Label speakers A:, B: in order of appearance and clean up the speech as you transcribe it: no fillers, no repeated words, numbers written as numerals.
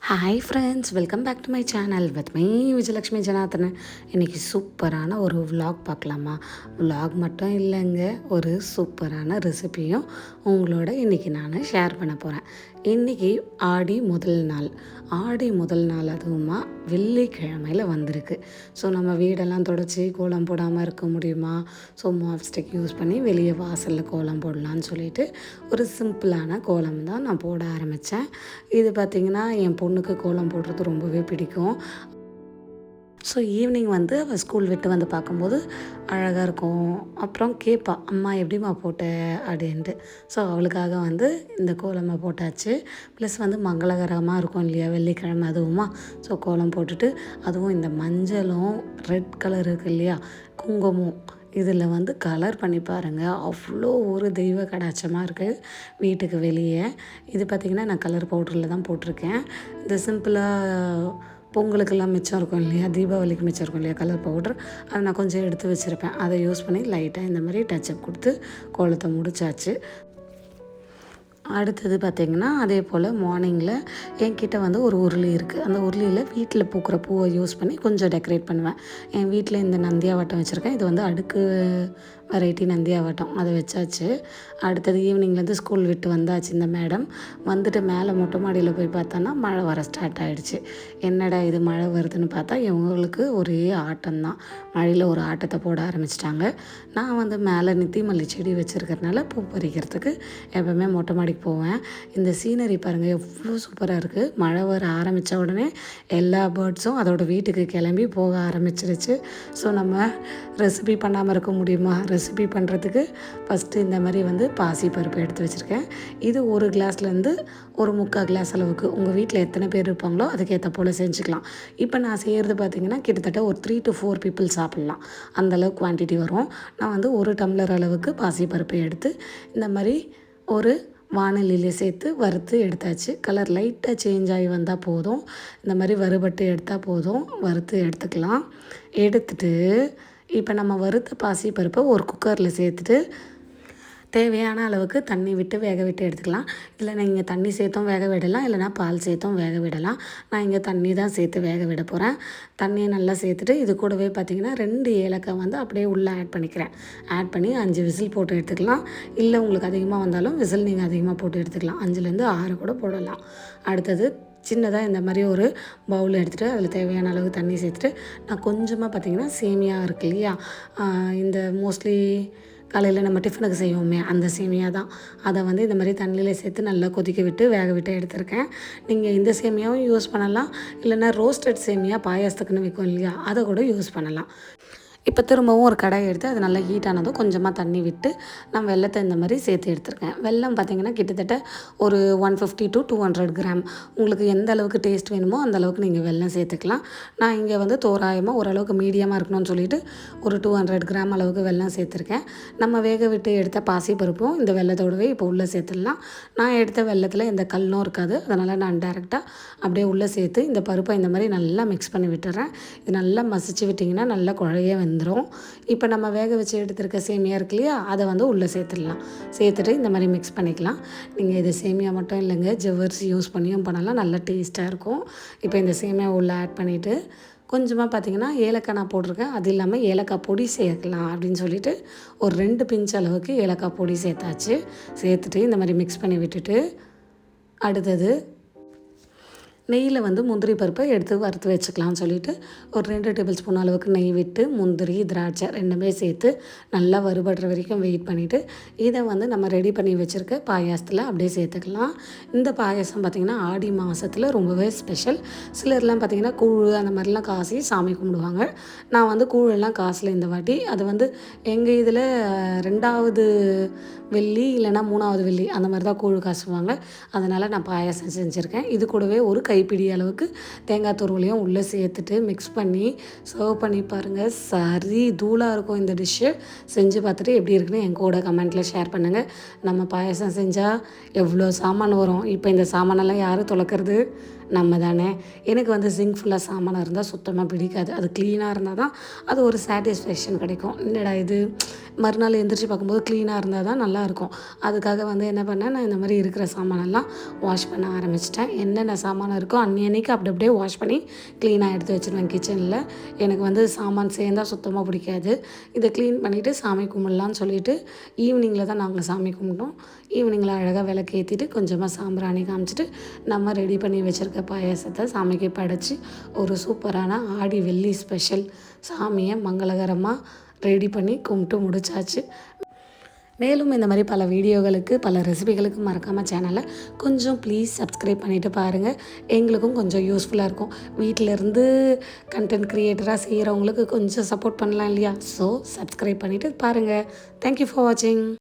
A: Hi friends, welcome back to my channel with me Vijayalakshmi Janardhanan. இன்றைக்கி சூப்பரான ஒரு vlog பார்க்கலாமா? vlog மட்டும் இல்லைங்க, ஒரு சூப்பரான ரெசிபியும் உங்களோட இன்றைக்கி நான் ஷேர் பண்ண போகிறேன். இன்றைக்கி ஆடி முதல் நாள் அதுவுமா வெள்ளிக்கிழமையில் வந்திருக்கு. ஸோ நம்ம வீடெல்லாம் தொடச்சி கோலம் போடாமல் இருக்க முடியுமா? ஸோ மாப் ஸ்டிக் யூஸ் பண்ணி வெளியே வாசலில் கோலம் போடலான்னு சொல்லிட்டு ஒரு சிம்பிளான கோலம் தான் நான் போட ஆரம்பித்தேன். இது பார்த்திங்கன்னா என் பொண்ணுக்கு கோலம் போடுறது ரொம்பவே பிடிக்கும். ஸோ ஈவினிங் வந்து அவள் ஸ்கூல் விட்டு வந்து பார்க்கும்போது அழகாக இருக்கும். அப்புறம் கேட்பா, அம்மா எப்படிம்மா போட்ட அப்படின்ட்டு. ஸோ அவளுக்காக வந்து இந்த கோலமாக போட்டாச்சு. ப்ளஸ் வந்து மங்களகரமாக இருக்கும் இல்லையா, வெள்ளிக்கிழமை அதுவுமா. ஸோ கோலம் போட்டுட்டு, அதுவும் இந்த மஞ்சளும் ரெட் கலர் இருக்குது இல்லையா, குங்குமம், இதில் வந்து கலர் பண்ணி பாருங்கள், அவ்வளோ ஒரு தெய்வ கடாட்சமாக இருக்குது வீட்டுக்கு வெளியே. இது பார்த்திங்கன்னா நான் கலர் பவுடரில் தான் போட்டிருக்கேன். இந்த சிம்பிளாக பொங்கலுக்கெல்லாம் மிச்சம் இருக்கும் இல்லையா, தீபாவளிக்கு மிச்சம் இருக்கும் இல்லையா கலர் பவுடர், அதை நான் கொஞ்சம் எடுத்து வச்சுருப்பேன். அதை யூஸ் பண்ணி லைட்டாக இந்த மாதிரி டச்சப் கொடுத்து கோலத்தை முடிச்சாச்சு. அடுத்தது பார்த்திங்கன்னா அதே போல் மார்னிங்கில் என்கிட்ட வந்து ஒரு உருளி இருக்குது. அந்த உருளியில் வீட்டில் பூக்கிற பூவை யூஸ் பண்ணி கொஞ்சம் டெக்கரேட் பண்ணுவேன். என் வீட்டில் இந்த நந்தியாவட்டம் வச்சுருக்கேன். இது வந்து அடுக்கு வெரைட்டி நந்தியாவட்டம், அதை வச்சாச்சு. அடுத்தது ஈவினிங்லேருந்து ஸ்கூல் விட்டு வந்தாச்சு இந்த மேடம். வந்துட்டு மேலே மொட்டை மாடியில் போய் பார்த்தோன்னா மழை வர ஸ்டார்ட் ஆகிடுச்சு. என்னடா இது மழை வருதுன்னு பார்த்தா இவங்களுக்கு ஒரே ஆட்டம்தான். மழையில் ஒரு ஆட்டத்தை போட ஆரம்பிச்சிட்டாங்க. நான் வந்து மேலே நித்தி மல்லி செடி வச்சுருக்கிறதுனால பூ பறிக்கிறதுக்கு எப்போவுமே மொட்டை மாடிக்கு போவேன். இந்த சீனரி பாருங்கள் எவ்வளோ சூப்பராக இருக்குது. மழை வர ஆரம்பித்த உடனே எல்லா பேர்ட்ஸும் அதோட வீட்டுக்கு கிளம்பி போக ஆரம்பிச்சிருச்சு. ஸோ நம்ம ரெசிபி பண்ணாமல் இருக்க முடியுமா? ரெசிபி பண்ணுறதுக்கு ஃபஸ்ட்டு இந்த மாதிரி வந்து பாசி பருப்பு எடுத்து வச்சுருக்கேன். இது ஒரு கிளாஸ்லேருந்து ஒரு 3/4 கிளாஸ் அளவுக்கு உங்கள் வீட்டில் எத்தனை பேர் இருப்பாங்களோ அதுக்கேற்ற போல் செஞ்சுக்கலாம். இப்போ நான் செய்கிறது பார்த்திங்கன்னா கிட்டத்தட்ட ஒரு 3 to 4 பீப்புள் சாப்பிட்லாம், அந்தளவுக்கு குவான்டிட்டி வரும். நான் வந்து ஒரு டம்ளர் அளவுக்கு பாசி பருப்பை எடுத்து இந்த மாதிரி ஒரு வானலியில் சேர்த்து வறுத்து எடுத்தாச்சு. கலர் லைட்டாக சேஞ்ச் ஆகி வந்தால் போதும். இந்த மாதிரி வறுபட்டு எடுத்தால் போதும், வறுத்து எடுத்துக்கலாம். எடுத்துட்டு இப்போ நம்ம வறுத்த பாசி பருப்பை ஒரு குக்கரில் சேர்த்துட்டு தேவையான அளவுக்கு தண்ணி விட்டு வேக விட்டு எடுத்துக்கலாம். இல்லை நீங்கள் தண்ணி சேர்த்தும் வேக விடலாம், இல்லைனா பால் சேர்த்தும் வேக விடலாம். நான் இங்கே தண்ணி தான் சேர்த்து வேக விட போகிறேன். தண்ணியை நல்லா சேர்த்துட்டு இது கூடவே பார்த்திங்கன்னா 2 ஏலக்காய் வந்து அப்படியே உள்ளே ஆட் பண்ணிக்கிறேன். ஆட் பண்ணி 5 விசில் போட்டு எடுத்துக்கலாம். இல்லை உங்களுக்கு அதிகமாக வந்தாலும் விசில் நீங்கள் அதிகமாக போட்டு எடுத்துக்கலாம். 5லேருந்து 6 கூட போடலாம். அடுத்தது சின்னதாக இந்த மாதிரி ஒரு பவுல் எடுத்துகிட்டு அதில் தேவையான அளவு தண்ணி சேர்த்துட்டு நான் கொஞ்சமாக பார்த்திங்கன்னா சேமியா இருக்கு இல்லையா, இந்த மோஸ்ட்லி காலையில் நம்ம டிஃபனுக்கு செய்வோமே அந்த சேமியா தான், அதை வந்து இந்த மாதிரி தண்ணியில் சேர்த்து நல்லா கொதிக்க விட்டு வேக விட்டு எடுத்திருக்கேன். நீங்கள் இந்த சேமியாவும் யூஸ் பண்ணலாம், இல்லைன்னா ரோஸ்டட் சேமியா பாயாசத்துக்குன்னு விற்கும் இல்லையா, அதை கூட யூஸ் பண்ணலாம். இப்போ திரும்பவும் ஒரு கடாயை எடுத்து அது நல்லா ஹீட் ஆனதும் கொஞ்சமாக தண்ணி விட்டு நான் வெல்லத்தை இந்த மாதிரி சேர்த்து எடுத்துருக்கேன். வெல்லம் பார்த்திங்கன்னா கிட்டத்தட்ட ஒரு 150 to 200 கிராம். உங்களுக்கு எந்த அளவுக்கு டேஸ்ட் வேணுமோ அந்த அளவுக்கு நீங்கள் வெல்லம் சேர்த்துக்கலாம். நான் இங்கே வந்து தோராயமாக ஓரளவுக்கு மீடியமாக இருக்கணும்னு சொல்லிட்டு ஒரு 200 கிராம் அளவுக்கு வெல்லம் சேர்த்துருக்கேன். நம்ம வேக விட்டு எடுத்த பாசி பருப்பும் இந்த வெல்லத்தோடவே இப்போ உள்ளே சேர்த்துடலாம். நான் எடுத்த வெல்லத்தில் எந்த கல்லும் இருக்காது, அதனால் நான் டைரெக்டாக அப்படியே உள்ளே சேர்த்து இந்த பருப்பை இந்த மாதிரி நல்லா மிக்ஸ் பண்ணி விட்டுறேன். இது நல்லா மசிச்சு விட்டிங்கன்னா நல்லா குழைய வந்துடும். இப்போ நம்ம வேக வச்சு எடுத்துருக்க சேமியா இருக்கு இல்லையா, அதை வந்து உள்ளே சேர்த்துடலாம். சேர்த்துட்டு இந்த மாதிரி மிக்ஸ் பண்ணிக்கலாம். நீங்கள் இது சேமியா மட்டும் இல்லைங்க, ஜவ்வரிசி யூஸ் பண்ணியும் பண்ணலாம், நல்லா டேஸ்ட்டாக இருக்கும். இப்போ இந்த சேமியா உள்ளே ஆட் பண்ணிவிட்டு கொஞ்சமாக பார்த்திங்கன்னா ஏலக்காய் நான் போட்டிருக்கேன். அது இல்லாமல் ஏலக்காய் பொடி சேர்க்கலாம் அப்படின்னு சொல்லிட்டு ஒரு 2 பிஞ்ச் அளவுக்கு ஏலக்காய் பொடி சேர்த்தாச்சு. சேர்த்துட்டு இந்த மாதிரி மிக்ஸ் பண்ணி விட்டுட்டு அடுத்தது நெய்யில் வந்து முந்திரி பருப்பை எடுத்து வறுத்து வச்சுக்கலாம்னு சொல்லிவிட்டு ஒரு 2 டேபிள் ஸ்பூன் அளவுக்கு நெய் விட்டு முந்திரி திராட்சை 2மே சேர்த்து நல்லா வறுபடுற வரைக்கும் வெயிட் பண்ணிவிட்டு இதை வந்து நம்ம ரெடி பண்ணி வச்சுருக்க பாயாசத்தில் அப்படியே சேர்த்துக்கலாம். இந்த பாயாசம் பார்த்திங்கன்னா ஆடி மாதத்தில் ரொம்பவே ஸ்பெஷல். சிலர்லாம் பார்த்திங்கன்னா கூழ் அந்த மாதிரிலாம் காசி சாமி கும்பிடுவாங்க. நான் வந்து கூழெல்லாம் காசில் இந்த வாட்டி. அது வந்து எங்கள் இதில் 2வது வெள்ளி இல்லைனா 3வது வெள்ளி அந்த மாதிரி தான் கூழ் காசுவாங்க. அதனால் நான் பாயாசம் செஞ்சுருக்கேன். இது கூடவே ஒரு கைப்பிடி அளவுக்கு தேங்காய் துருவலையும் உள்ளே சேர்த்துட்டு மிக்ஸ் பண்ணி சர்வ் பண்ணி பாருங்கள். சரி தூளாக இருக்கும் இந்த டிஷ்ஷு. செஞ்சு பார்த்துட்டு எப்படி இருக்குன்னு என் கூட கமெண்ட்டில் ஷேர் பண்ணுங்கள். நம்ம பாயாசம் செஞ்சால் எவ்வளோ சாமான் வரும். இப்போ இந்த சாமானெல்லாம் யார் துலக்கிறது? நம்ம தானே. எனக்கு வந்து சிங்க் ஃபுல்லாக சாமானாக இருந்தால் சுத்தமாக பிடிக்காது. அது க்ளீனாக இருந்தால் தான் அது ஒரு சாட்டிஸ்ஃபேக்ஷன் கிடைக்கும். என்னடா இது மறுநாள் எந்திரிச்சு பார்க்கும்போது க்ளீனாக இருந்தால் தான் நல்லா ஸ்மெல்லாக இருக்கும். அதுக்காக வந்து என்ன பண்ணேன், நான் இந்த மாதிரி இருக்கிற சாமானெல்லாம் வாஷ் பண்ண ஆரம்பிச்சிட்டேன். என்னென்ன சாமான் இருக்கோ அன்னைக்கு அப்படி அப்படியே வாஷ் பண்ணி க்ளீனாக எடுத்து வச்சுருவேன் கிச்சனில். எனக்கு வந்து சாமான் சேர்ந்தா சுத்தமாக பிடிக்காது. இதை க்ளீன் பண்ணிவிட்டு சாமி கும்பிட்லான்னு சொல்லிவிட்டு ஈவினிங்கில் தான் நாங்கள் சாமி கும்பிட்டோம். ஈவினிங்கில் அழகாக விளக்கு ஏற்றிட்டு கொஞ்சமாக சாம்பிராணி காமிச்சிட்டு நம்ம ரெடி பண்ணி வச்சுருக்க பாயாசத்தை சாமிக்கு படைச்சி ஒரு சூப்பரான ஆடி வெள்ளி ஸ்பெஷல் சாமியை மங்களகரமாக ரெடி பண்ணி கும்பிட்டு முடிச்சாச்சு. மேலும் இந்த மாதிரி பல வீடியோகளுக்கு பல ரெசிபிகளுக்கு மறக்காமல் சேனலை கொஞ்சம் ப்ளீஸ் சப்ஸ்கிரைப் பண்ணிவிட்டு பாருங்கள். எங்களுக்கும் கொஞ்சம் யூஸ்ஃபுல்லாக இருக்கும். வீட்டிலேருந்து கண்டென்ட் க்ரியேட்டராக செய்கிறவங்களுக்கு கொஞ்சம் சப்போர்ட் பண்ணலாம் இல்லையா? ஸோ சப்ஸ்கிரைப் பண்ணிவிட்டு பாருங்கள். தேங்க்யூ ஃபார் வாட்சிங்.